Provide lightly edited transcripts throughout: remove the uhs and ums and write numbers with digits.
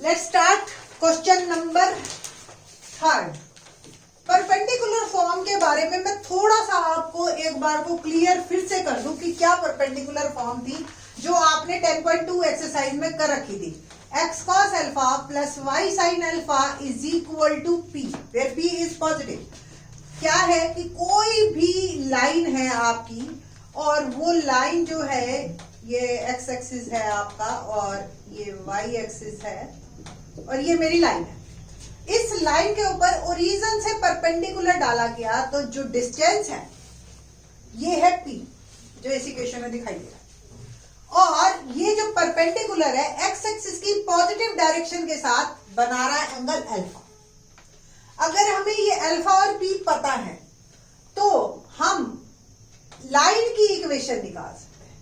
Let's start question number 3। Perpendicular form के बारे में मैं थोड़ा सा आपको एक बार को क्लियर फिर से कर दूं कि क्या परपेंडिकुलर फॉर्म थी जो आपने 10.2 एक्सरसाइज में कर रखी थी। x cos alpha plus y sin alpha is equal to p where p is positive. क्या है कि कोई भी लाइन है आपकी और वो लाइन जो है ये x एक्सिस है आपका और ये y एक्सिस है और ये मेरी लाइन है। इस लाइन के ऊपर ओरिजिन से परपेंडिकुलर डाला गया तो जो डिस्टेंस है ये है p जो इस इक्वेशन में दिखाई दे रहा है और ये जो परपेंडिकुलर है x एक्सिस की पॉजिटिव डायरेक्शन के साथ बना रहा है एंगल अल्फा। अगर हमें ये अल्फा और p पता है तो हम लाइन की इक्वेशन निकाल सकते हैं।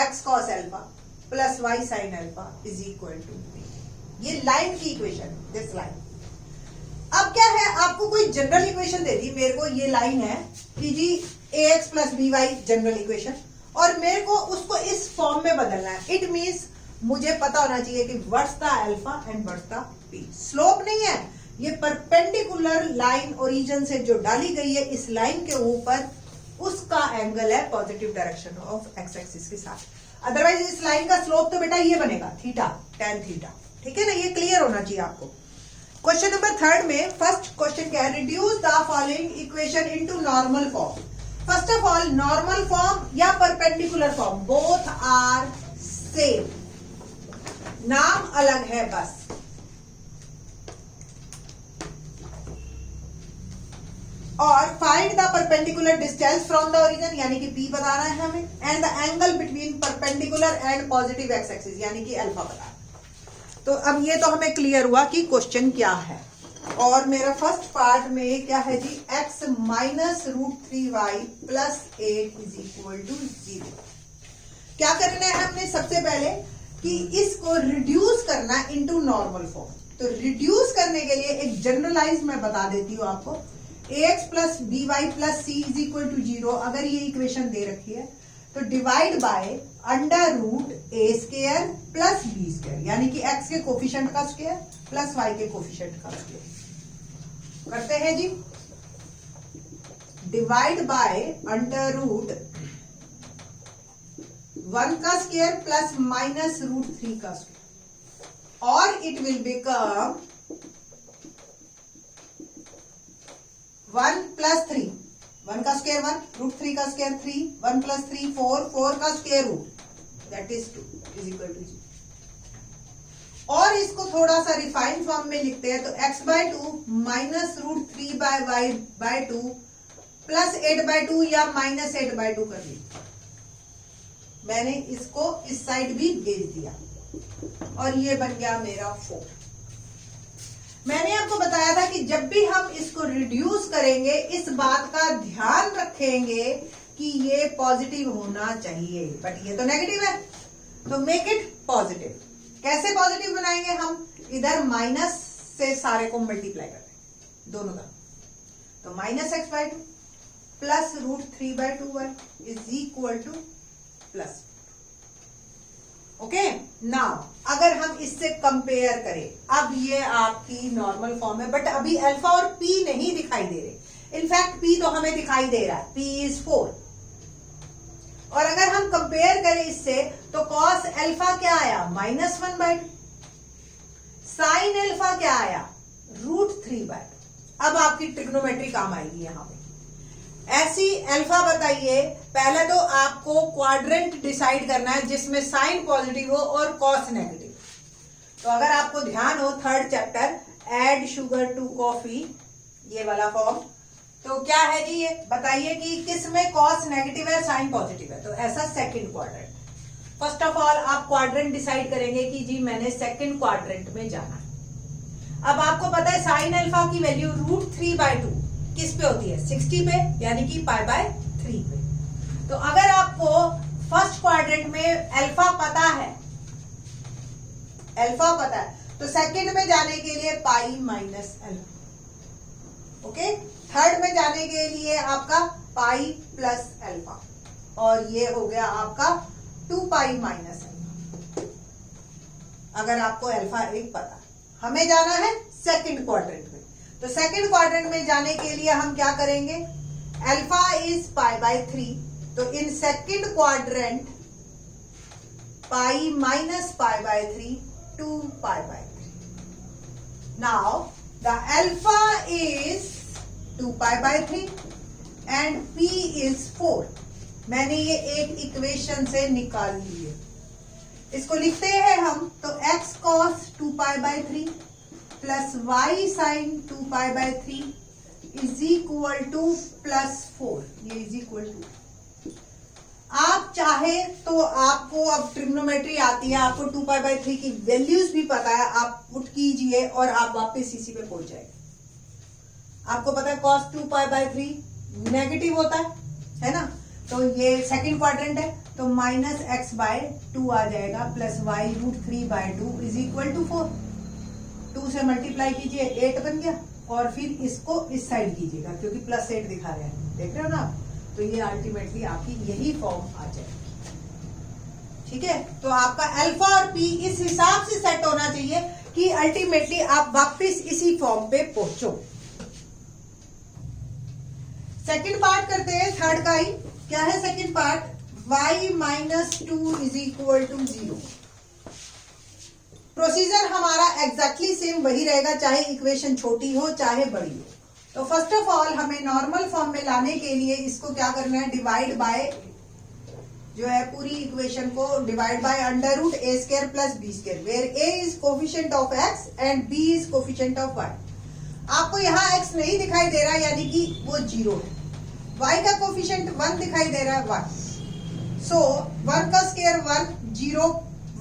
x cos alpha plus y sin alpha is equal to p। ये लाइन की इक्वेशन, दिस लाइन। अब क्या है, आपको कोई जनरल इक्वेशन दे दी मेरे को, ये लाइन है कि जी ax plus by general equation और मेरे को उसको इस फॉर्म में बदलना है। इट मीन्स मुझे पता होना चाहिए कि what's the alpha and what's the p। Slope नहीं है, ये परपेंडिकुलर लाइन ओरिजिन से जो डाली गई है इस लाइन के ऊपर उसका एंगल है positive direction of x axis के साथ। अदरवाइज इस लाइन का स्लोप तो बेटा ये बनेगा थीटा, tan थीटा। ठीक है ना, ये क्लियर होना चाहिए आपको। क्वेश्चन नंबर 3 में फर्स्ट क्वेश्चन क्या है, reduce the following equation into normal form. First of all normal form या perpendicular form both are same, नाम अलग है बस। और find the perpendicular distance from the origin यानी कि p बताना है हमें and the angle between perpendicular and positive x axis यानी कि अल्फा बताना। तो अब ये तो हमें क्लियर हुआ कि क्वेश्चन क्या है। और मेरा फर्स्ट पार्ट में क्या है जी, x minus √3y plus 8 is equal to 0। क्या करना है हमने सबसे पहले कि इसको रिड्यूस करना इनटू नॉर्मल फॉर्म। तो रिड्यूस करने के लिए एक जनरलाइज मैं बता देती हूँ आपको, ax plus by plus c is equal to 0। अगर ये इक्वेशन दे रखी है तो divide by under root a square plus b square यानी कि x के कोफिशिएंट का स्क्वायर प्लस y के कोफिशिएंट का स्क्वायर करते हैं जी। डिवाइड बाय अंडर रूट 1 का स्क्वायर प्लस माइनस √3 का स्क्वायर और इट विल बिकम 1 प्लस 3, 1 का स्क्वायर 1, √3 का स्क्वायर 3, 1 प्लस 3 4, 4 का square root that is 2 is equal to 0। और इसको थोड़ा सा रिफाइंड फॉर्म में लिखते हैं तो x/2 माइनस √3 बाय 2 प्लस 8/2 या माइनस 8/2 कर ली। मैंने इसको इस साइड भी भेज दिया और ये बन गया मेरा 4। मैंने आपको बताया था कि जब भी हम इसको रिड्यूस करेंगे इस बात का ध्यान रखेंगे कि ये पॉजिटिव होना चाहिए, बट ये तो नेगेटिव है तो मेक इट पॉजिटिव। कैसे पॉजिटिव बनाएंगे हम, इधर माइनस से सारे को मल्टीप्लाई कर देंगे दोनों तरफ। तो minus x/2 plus √3/2 is equal to plus. Okay, now अगर हम इससे कंपेयर करें, अब ये आपकी नॉर्मल फॉर्म है बट अभी अल्फा और p नहीं दिखाई दे रहे। इनफैक्ट p तो हमें दिखाई दे रहा है, p इज 4। और अगर हम कंपेयर करें इससे तो cos अल्फा क्या आया, -1/2। sin अल्फा क्या आया, √3/2। अब आपकी ट्रिग्नोमेट्री काम आएगी यहां पे। ऐसी अल्फा बताइए, पहले तो आपको क्वाड्रेंट डिसाइड करना है जिसमें साइन पॉजिटिव हो और कॉस नेगेटिव। तो अगर आपको ध्यान हो 3rd chapter add sugar to coffee, ये वाला फॉर्म, तो क्या है जी ये बताइए कि किस में कॉस नेगेटिव है साइन पॉजिटिव है। तो ऐसा second quadrant. First of all आप क्वाड्रेंट डिसाइड करेंगे कि जी मैंने सेकंड क्वाड्रेंट में जाना है। अब आपको पता है साइन अल्फा की वैल्यू √3/2 किस पे होती है, 60 पे यानी कि π/3 पे। तो अगर आपको फर्स्ट क्वाड्रेंट में अल्फा पता है तो सेकंड में जाने के लिए pi minus alpha. Okay, third में जाने के लिए आपका पाई प्लस अल्फा और ये हो गया आपका 2 पाई माइनस अल्फा। अगर आपको अल्फा एक पता। हमें जाना है सेकंड क्वाड्रेंट में। तो सेकंड क्वाड्रेंट में जाने के लिए हम क्या करेंगे, अल्फा इज पाई बाय 3, तो in second quadrant pi minus pi by 3 2 pi by 3। Now the alpha is 2 pi by 3 and p is 4। मैंने ये एक इक्वेशन से निकाल ली है। इसको लिखते हैं हम, तो x cos 2 pi by 3 plus y sine 2 pi by 3 is equal to plus 4। ये इज इक्वल टू, आप चाहे तो आपको अब ट्रिग्नोमेट्री आती है, आपको 2 पाई बाय 3 की वैल्यूज भी पता है, आप पुट कीजिए और आप वापस इसी पे पहुंच जाएंगे। आपको पता है cos 2 पाई बाय 3 नेगेटिव होता है ना, तो ये सेकंड क्वाड्रेंट है, तो माइनस एक्स बाय 2 आ जाएगा plus y root 3 by 2 is equal to 4। 2 से मल्टीप्लाई कीजिए 8 बन गया, और फिर इसको इस साइड कीजिएगा क्योंकि प्लस 8 दिखा रहे हैं, देख रहे हो ना आप, तो ये अल्टीमेटली आपकी यही फॉर्म आ जाएगी। ठीक है, तो आपका अल्फा और पी इस हिसाब से सेट होना चाहिए कि अल्टीमेटली आप वापस इसी फॉर्म पे पहुंचो। सेकंड पार्ट करते हैं, थर्ड का ही। क्या है second part, y minus 2 is equal to 0। Procedure हमारा एग्जैक्टली सेम वही रहेगा, चाहे इक्वेशन छोटी हो चाहे बड़ी हो। तो फर्स्ट ऑफ ऑल हमें नॉर्मल फॉर्म में लाने के लिए इसको क्या करना है, डिवाइड बाय, जो है पूरी इक्वेशन को divide by under root a square plus b square, where a is coefficient of x and b is coefficient of y. आपको यहाँ एक्स नहीं दिखाई दे रहा, यानी कि वो 0 है। y का कोफिशिएंट 1 दिखाई दे रहा है 1, सो 1 का स्क्वायर 1, 0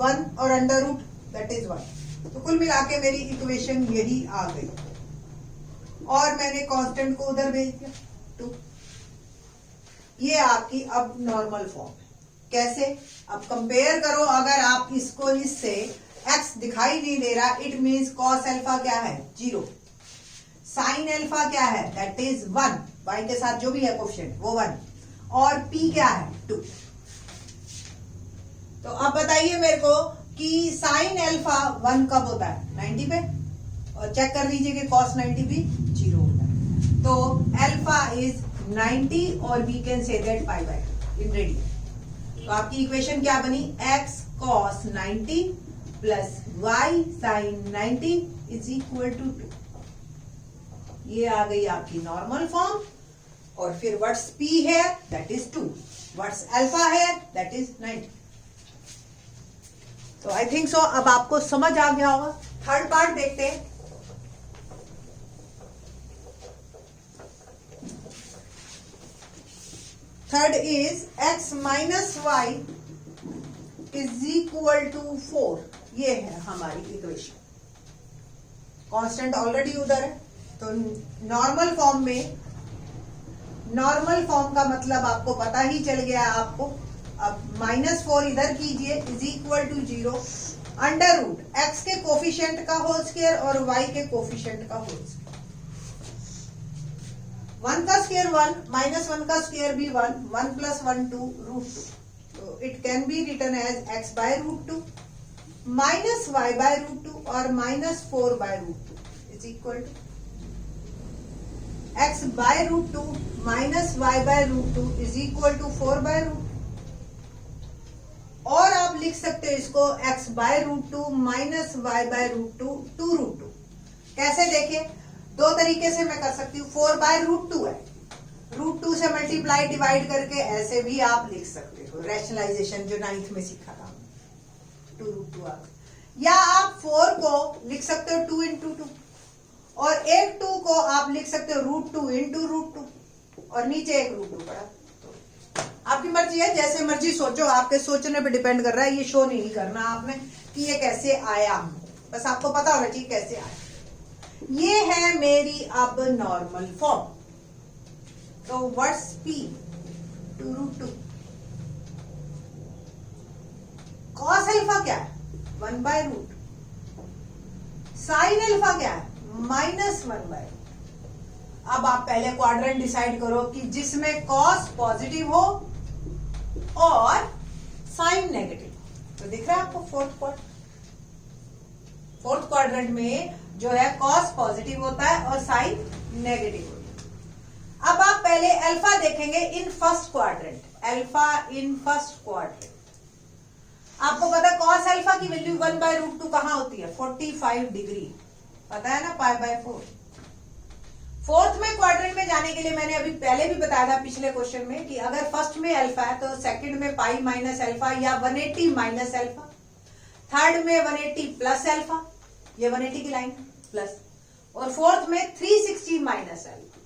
1 और अंडर रूट दैट इज 1। तो कुल मिला के मेरी इक्वेशन यही आ गई, और मैंने कांस्टेंट को उधर भेज दिया 2। ये आपकी अब नॉर्मल फॉर्म है। कैसे, अब कंपेयर करो, अगर आप इसको इससे x दिखाई नहीं दे रहा, इट मीन्स कॉस अल्फा क्या है 0, साइन अल्फा क्या है दैट इज 1, y के साथ जो भी है कोफिशिएंट वो 1, और p क्या है 2। तो अब बताइए मेरे को कि साइन अल्फा 1 कब होता है 90 पे, और चेक कर लीजिए कि cos 90 भी 0 होता है। तो अल्फा इज 90 और we can say that pi by 2 in radian. तो आपकी इक्वेशन क्या बनी, x cos 90 plus y sin 90 is equal to 2। ये आ गई आपकी नॉर्मल फॉर्म, और फिर व्हाट्स p है दैट इज 2, व्हाट्स अल्फा है दैट इज 90। तो आई थिंक सो अब आपको समझ आ गया होगा। थर्ड पार्ट देखते हैं। Third is x minus y is equal to 4। ये है हमारी इक्वेशन, कांस्टेंट ऑलरेडी उधर है। तो नॉर्मल फॉर्म में, नॉर्मल फॉर्म का मतलब आपको पता ही चल गया आपको। अब -4 इधर कीजिए is equal to 0 under root x के कोफिशिएंट का होल स्क्वायर और y के कोफिशिएंट का होल स्क्वायर। 1 का स्क्वायर 1, -1 का स्क्वायर भी 1, 1 प्लस 1 2 रूट 2। तो it can be written as x by root 2 minus y by root 2 और -4 by root 2 is equal to x by root 2 minus y by root 2 is equal to 4 by root. और आप लिख सकते हो इसको x by root 2 minus y by root 2 2 root 2। कैसे देखें, दो तरीके से मैं कर सकती हूँ। 4 बाय रूट 2 है, रूट 2 से मल्टीप्लाई डिवाइड करके ऐसे भी आप लिख सकते हो, रैशनलाइजेशन जो 9th में सीखा था 2 रूट 2 आ। या आप 4 को लिख सकते हो 2 इंटू 2, और एक 2 को आप लिख सकते हो रूट 2 इंटू रूट 2, और नीचे एक रूट 2 पड़ा। तो आपकी मर्जी है, जैसे मर्जी सोचो, आपके सोचने पे डिपेंड कर रहा है। ये शो नहीं करना आपने कि ये कैसे आया, बस आपको पता होना चाहिए कैसे आया। ये है मेरी अब नॉर्मल फॉर्म। तो what's p 2 root 2। Cos alpha क्या है 1 बाय रूट, साइन अल्फा क्या है -1 बाय। अब आप पहले क्वाड्रेंट डिसाइड करो कि जिसमें कॉस पॉजिटिव हो और साइन नेगेटिव। तो दिख रहा है आपको फोर्थ पार्ट। फोर्थ क्वाड्रेंट में जो है कॉस पॉजिटिव होता है और साइन नेगेटिव होता है। अब आप पहले अल्फा देखेंगे in first quadrant, alpha in first quadrant. आपको पता है कॉस अल्फा की वैल्यू 1/√2 कहां होती है? 45 डिग्री, पता है ना, π/4। फोर्थ में क्वाड्रेंट में जाने के लिए मैंने अभी पहले भी बताया था पिछले क्वेश्चन में कि अगर फर्स्ट में अल्फा है तो सेकंड में पाई माइनस अल्फा या 180 माइनस अल्फा, थर्ड में 180 प्लस अल्फा, ये 180 की लाइन प्लस, और फोर्थ में 360 माइनस अल्फा।